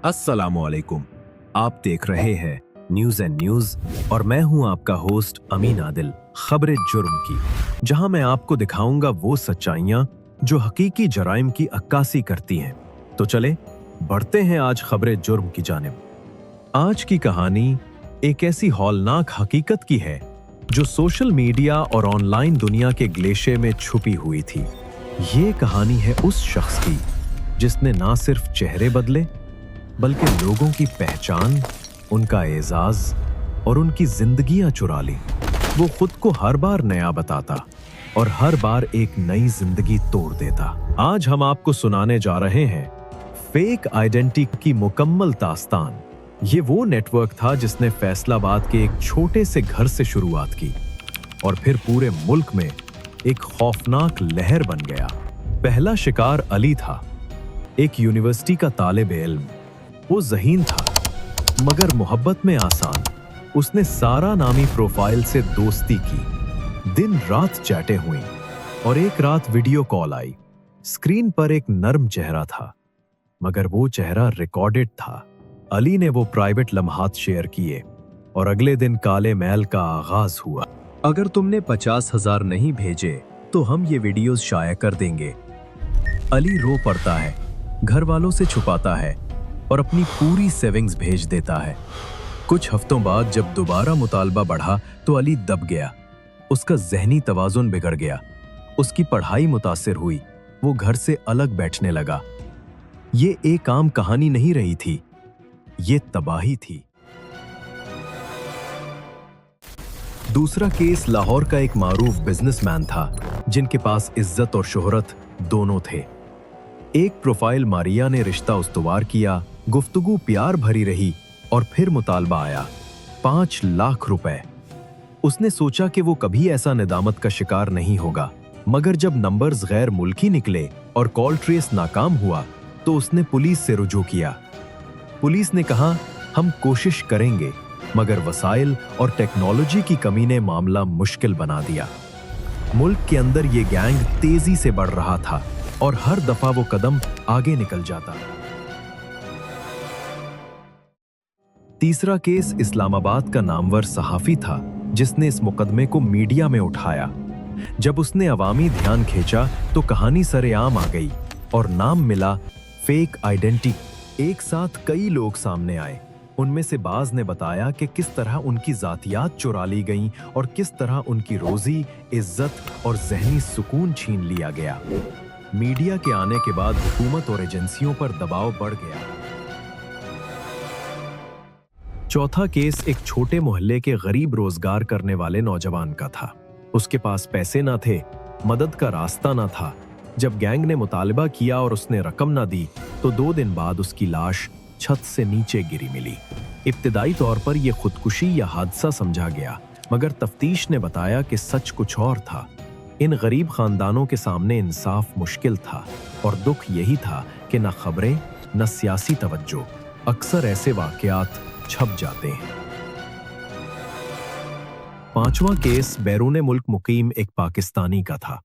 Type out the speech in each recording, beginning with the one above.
अस्सलामुअलैकुम। आप देख रहे हैं न्यूज एंड न्यूज और मैं हूं आपका होस्ट अमीन आदिल। खबरें जुर्म की, जहां मैं आपको दिखाऊंगा वो सच्चाइयां जो हकीकी जराइम की अक्कासी करती हैं। तो चले बढ़ते हैं आज खबरें जुर्म की जानिब। आज की कहानी एक ऐसी हौलनाक हकीकत की है जो सोशल मीडिया और ऑनलाइन दुनिया के ग्लेशे में छुपी हुई थी। ये कहानी है उस शख्स की जिसने ना सिर्फ चेहरे बदले बल्कि लोगों की पहचान, उनका एजाज और उनकी जिंदगियां चुरा ली। वो खुद को हर बार नया बताता और हर बार एक नई जिंदगी तोड़ देता। आज हम आपको सुनाने जा रहे हैं फेक आइडेंटिटी की मुकम्मल दास्तान। ये वो नेटवर्क था जिसने फैसलाबाद के एक छोटे से घर से शुरुआत की और फिर पूरे मुल्क में एक खौफनाक लहर बन गया। पहला शिकार अली था, एक यूनिवर्सिटी का तालिब इल्म। वो ज़हीन था मगर मोहब्बत में आसान। उसने सारा नामी प्रोफाइल से दोस्ती की, दिन रात चैटें हुई और एक रात वीडियो कॉल आई। स्क्रीन पर एक नर्म चेहरा था मगर वो चेहरा रिकॉर्डेड था। अली ने वो प्राइवेट लम्हात शेयर किए और अगले दिन काले मेल का आगाज हुआ। अगर तुमने 50,000 नहीं भेजे तो हम ये वीडियोस शाया कर देंगे। अली रो पड़ता है, घर वालों से छुपाता है और अपनी पूरी सेविंग्स भेज देता है। कुछ हफ्तों बाद जब दोबारा मुतालबा बढ़ा तो अली दब गया। उसका ज़हनी तवाज़ुन बिगड़ गया, उसकी पढ़ाई मुतासिर हुई, वो घर से अलग बैठने लगा। ये एक आम कहानी नहीं रही थी, ये तबाही थी। दूसरा केस लाहौर का एक मारूफ बिजनेसमैन था जिनके पास इज्जत और शोहरत दोनों थे। एक प्रोफाइल मारिया ने रिश्ता उस्तवार किया, गुफ्तगू प्यार भरी रही और फिर मुतालबा आया 5 लाख रुपए। उसने सोचा कि वो कभी ऐसा निदामत का शिकार नहीं होगा, मगर जब नंबर्स गैर मुल्की निकले और कॉल ट्रेस नाकाम हुआ तो उसने पुलिस से रुजू किया। पुलिस ने कहा हम कोशिश करेंगे, मगर वसाइल और टेक्नोलॉजी की कमी ने मामला मुश्किल बना दिया। मुल्क के अंदर ये गैंग तेजी से बढ़ रहा था और हर दफा वो कदम आगे निकल जाता। तीसरा केस इस्लामाबाद का नामवर सहाफी था जिसने इस मुकदमे को मीडिया में उठाया। जब उसने अवामी ध्यान खींचा तो कहानी सरेआम आ गई और नाम मिला फेक आइडेंटिटी। एक साथ कई लोग सामने आए। उनमें से बाज ने बताया कि किस तरह उनकी जातियात चुरा ली गईं और किस तरह उनकी रोजी, इज्जत और ज़हनी सुकून छीन लिया गया। मीडिया के आने के बाद हुकूमत और एजेंसियों पर दबाव बढ़ गया। चौथा केस एक छोटे मोहल्ले के गरीब रोजगार करने वाले नौजवान का था। उसके पास पैसे ना थे, मदद का रास्ता ना था। जब गैंग ने मुतालबा किया और उसने रकम ना दी तो 2 दिन बाद उसकी लाश छत से नीचे गिरी मिली। इब्तिदाई तौर पर यह खुदकुशी या हादसा समझा गया, मगर तफ्तीश ने बताया कि सच कुछ और था। इन गरीब खानदानों के सामने इंसाफ मुश्किल था और दुख यही था कि न खबरें न सियासी तवज्जो। अक्सर ऐसे वाकयात छप जाते हैं। पांचवा केस बैरूने मुल्क मुकीम एक पाकिस्तानी का था।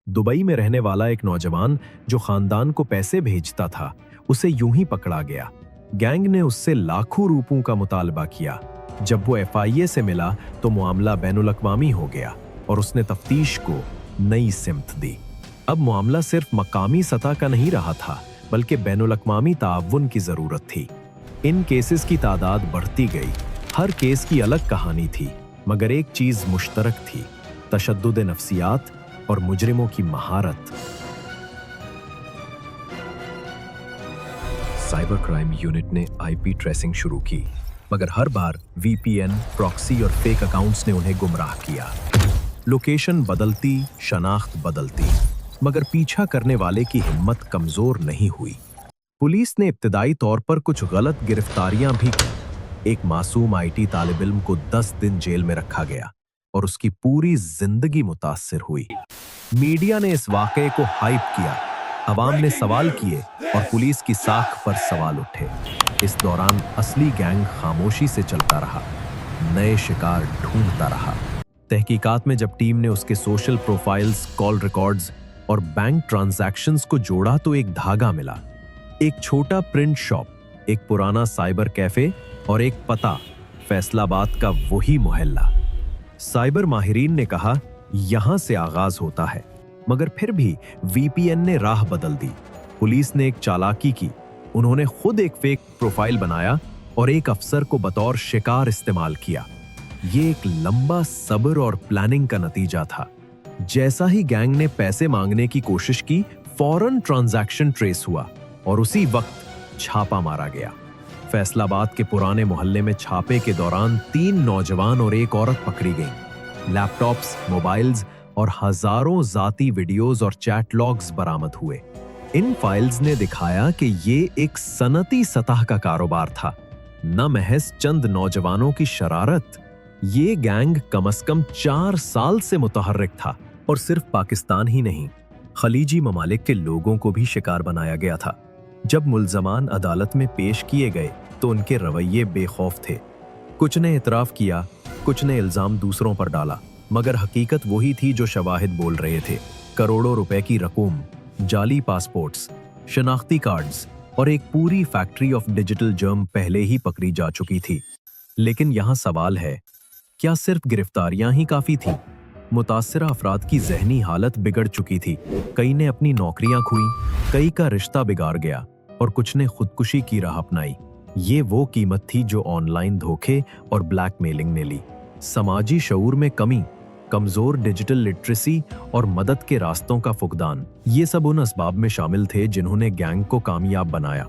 दुबई में रहने वाला एक नौजवान जो खानदान को पैसे भेजता था, उसे यूं ही पकड़ा गया। गैंग ने उससे लाखों रुपयों का मुतालबा किया। जब वो FIA से मिला तो मामला बैनुल अक़वामी हो गया और उसने तफ्तीश को नई सिमत दी। अब मामला सिर्फ मकामी सतह का नहीं रहा था, बल्कि बैनुल अक़वामी ताअवुन की जरूरत थी। इन केसेस की तादाद बढ़ती गई। हर केस की अलग कहानी थी, मगर एक चीज मुश्तरक थी, तशद्दुद नफ्सियात और मुजरिमों की महारत। साइबर क्राइम यूनिट ने IP ट्रेसिंग शुरू की, मगर हर बार VPN, प्रॉक्सी और फेक अकाउंट्स ने उन्हें गुमराह किया। लोकेशन बदलती, शनाख्त बदलती, मगर पीछा करने वाले की हिम्मत कमजोर नहीं हुई। पुलिस ने इब्तिदाई तौर पर कुछ गलत गिरफ्तारियां भी की। एक मासूम IT तालिब इल्म को 10 दिन जेल में रखा गया और उसकी पूरी जिंदगी मुतासिर हुई। मीडिया ने इस वाकये को हाइप किया, अवाम ने सवाल किए और पुलिस की साख पर सवाल उठे। इस दौरान असली गैंग खामोशी से चलता रहा, नए शिकार ढूंढता रहा। तहकीकात में जब टीम ने उसके सोशल प्रोफाइल्स, कॉल रिकॉर्ड्स और बैंक ट्रांजैक्शंस को जोड़ा तो एक धागा मिला। एक छोटा प्रिंट शॉप एक पुराना साइबर कैफे और एक पता फैसलाबाद का वही मोहल्ला। साइबर माहिरीन ने कहा यहां से आगाज होता है, मगर फिर भी वीपीएन ने राह बदल दी। पुलिस ने एक चालाकी की, उन्होंने खुद एक फेक प्रोफाइल बनाया और एक अफसर को बतौर शिकार इस्तेमाल किया। ये एक लंबा सब्र और प्लानिंग का नतीजा था। जैसा ही गैंग ने पैसे मांगने की कोशिश की, फौरन ट्रांजैक्शन ट्रेस हुआ और उसी वक्त छापा मारा गया। फैसलाबाद के पुराने मोहल्ले में छापे के दौरान 3 नौजवान और एक औरत पकड़ी गईं। लैपटॉप्स, मोबाइल्स और हजारों जाती वीडियोस और चैट लॉग्स बरामद हुए। इन फाइल्स ने दिखाया कि ये एक सनती सतह का कारोबार था, न महज चंद नौजवानों की शरारत। ये गैंग कम से कम 4 साल से मुतहर्रिक था और सिर्फ पाकिस्तान ही नहीं, खलीजी ममालिक के लोगों को भी शिकार बनाया गया था। जब मुल्जमान अदालत में पेश किए गए तो उनके रवैये बेखौफ थे। कुछ ने इतराफ किया, कुछ ने इल्जाम दूसरों पर डाला, मगर हकीकत वही थी जो शवाहिद बोल रहे थे। करोड़ों रुपए की रकूम, जाली पासपोर्ट्स, शनाख्ती कार्ड्स और एक पूरी फैक्ट्री ऑफ डिजिटल जर्म पहले ही पकड़ी जा चुकी थी। लेकिन यहाँ सवाल है, क्या सिर्फ गिरफ्तारियां ही काफी थीं? मुतासिरा अफराद की जहनी हालत बिगड़ चुकी थी। कई ने अपनी नौकरियां खोई, कई का रिश्ता बिगाड़ गया और कुछ ने खुदकुशी की राह अपनाई। ये वो कीमत थी जो ऑनलाइन धोखे और ब्लैकमेलिंग ने ली। समाजी शऊर में कमी, कमजोर डिजिटल लिटरेसी और मदद के रास्तों का फुकदान, ये सब उन असबाब में शामिल थे जिन्होंने गैंग को कामयाब बनाया।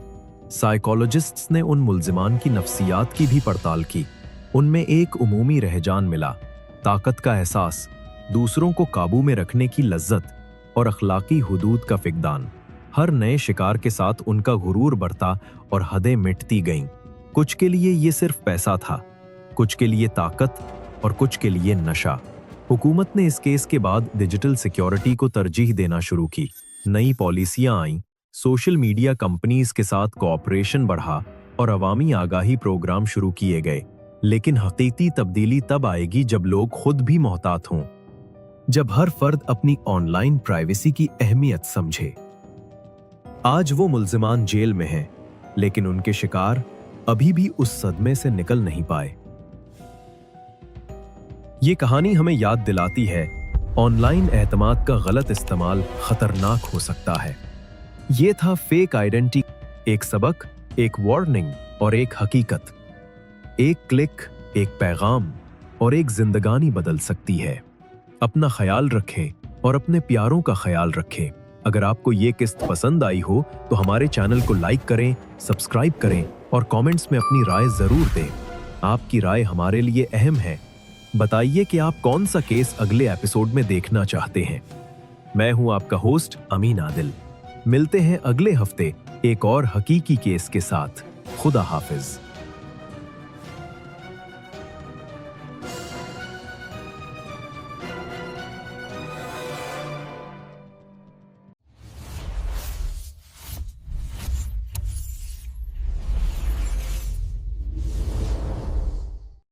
साइकोलॉजिस्ट्स ने उन मुल्जिमान की नफ्सियात की भी पड़ताल की। उनमें एक उमूमी रहजान मिला, ताकत का एहसास, दूसरों को काबू में रखने की लज्जत और अखलाकी हुदूद का फिकदान। हर नए शिकार के साथ उनका गुरूर बढ़ता और हदें मिटती गईं। कुछ के लिए ये सिर्फ पैसा था, कुछ के लिए ताकत और कुछ के लिए नशा। हुकूमत ने इस केस के बाद डिजिटल सिक्योरिटी को तरजीह देना शुरू की। नई पॉलिसियां आईं, सोशल मीडिया कंपनीज के साथ कोऑपरेशन बढ़ा और अवामी आगाही प्रोग्राम शुरू किए गए। लेकिन हकीकी तब्दीली तब आएगी जब लोग खुद भी मोहतात हों, जब हर फर्द अपनी ऑनलाइन प्राइवेसी की अहमियत समझे। आज वो मुल्जिमान जेल में हैं, लेकिन उनके शिकार अभी भी उस सदमे से निकल नहीं पाए। ये कहानी हमें याद दिलाती है, ऑनलाइन एतमाद का गलत इस्तेमाल खतरनाक हो सकता है। ये था फेक आइडेंटिटी, एक सबक, एक वार्निंग और एक हकीकत। एक क्लिक, एक पैगाम और एक जिंदगानी बदल सकती है। अपना ख्याल रखें और अपने प्यारों का ख्याल रखें। अगर आपको ये किस्त पसंद आई हो तो हमारे चैनल को लाइक करें, सब्सक्राइब करें और कमेंट्स में अपनी राय जरूर दें। आपकी राय हमारे लिए अहम है। बताइए कि आप कौन सा केस अगले एपिसोड में देखना चाहते हैं। मैं हूं आपका होस्ट अमीन आदिल। मिलते हैं अगले हफ्ते एक और हकीकी केस के साथ। खुदा हाफिज।